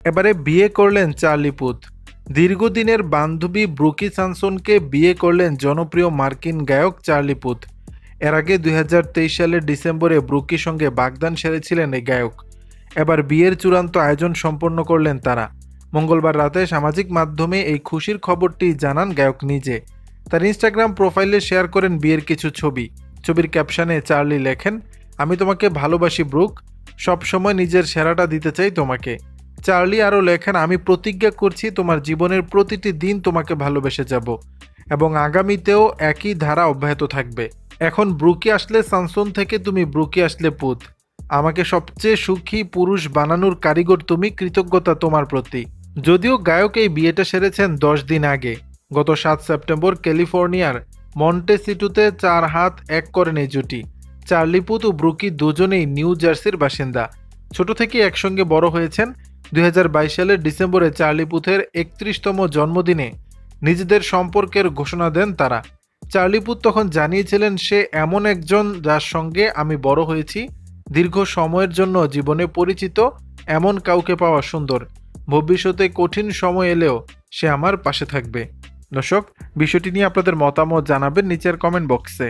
এবারে বিয়ে করলেন চার্লি পুথ। দীর্ঘদিনের বান্ধবী ব্রুকি সানসনকে বিয়ে করলেন জনপ্রিয় মার্কিন গায়ক চার্লি পুথ। এর আগে 2023 সালের ডিসেম্বরে ব্রুকির সঙ্গে বাগদান সেরেছিলেন এই গায়ক। এবার বিয়ের চূড়ান্ত আয়োজন সম্পন্ন করলেন তারা। মঙ্গলবার রাতে সামাজিক মাধ্যমে এই খুশির খবরটি জানান গায়ক নিজে। তার ইনস্টাগ্রাম প্রোফাইলে শেয়ার করেন বিয়ের কিছু ছবি। ছবির ক্যাপশনে চার্লি লেখেন, আমি তোমাকে ভালোবাসি ব্রুক, সবসময় নিজের সেরাটা দিতে চাই তোমাকে। চার্লি আরও লেখেন, আমি প্রতিজ্ঞা করছি তোমার জীবনের প্রতিটি দিন তোমাকে ভালোবেসে যাব এবং আগামীতেও একই ধারা অব্যাহত থাকবে। এখন ব্রুকি আসলে সানসন থেকে তুমি ব্রুকি আসলে পুথ। আমাকে সবচেয়ে সুখী পুরুষ বানানোর কারিগর তুমি, কৃতজ্ঞতা তোমার প্রতি। যদিও গায়ক এই বিয়েটা সেরেছেন 10 দিন আগে। গত 7 সেপ্টেম্বর ক্যালিফোর্নিয়ার মন্টেসিটুতে 4 হাত এক করেন এই জুটি। চার্লি পুথ ও ব্রুকি দুজনেই নিউ জার্সির বাসিন্দা। ছোট থেকে একসঙ্গে বড় হয়েছেন। 2022 সালের ডিসেম্বরে চার্লি পুথের 31তম জন্মদিনে নিজেদের সম্পর্কের ঘোষণা দেন তারা। চার্লি পুথ তখন জানিয়েছিলেন, সে এমন একজন যার সঙ্গে আমি বড় হয়েছি, দীর্ঘ সময়ের জন্য জীবনে পরিচিত এমন কাউকে পাওয়া সুন্দর। ভবিষ্যতে কঠিন সময় এলেও সে আমার পাশে থাকবে। দর্শক, বিষয়টি নিয়ে আপনাদের মতামত জানাবেন নিচের কমেন্ট বক্সে।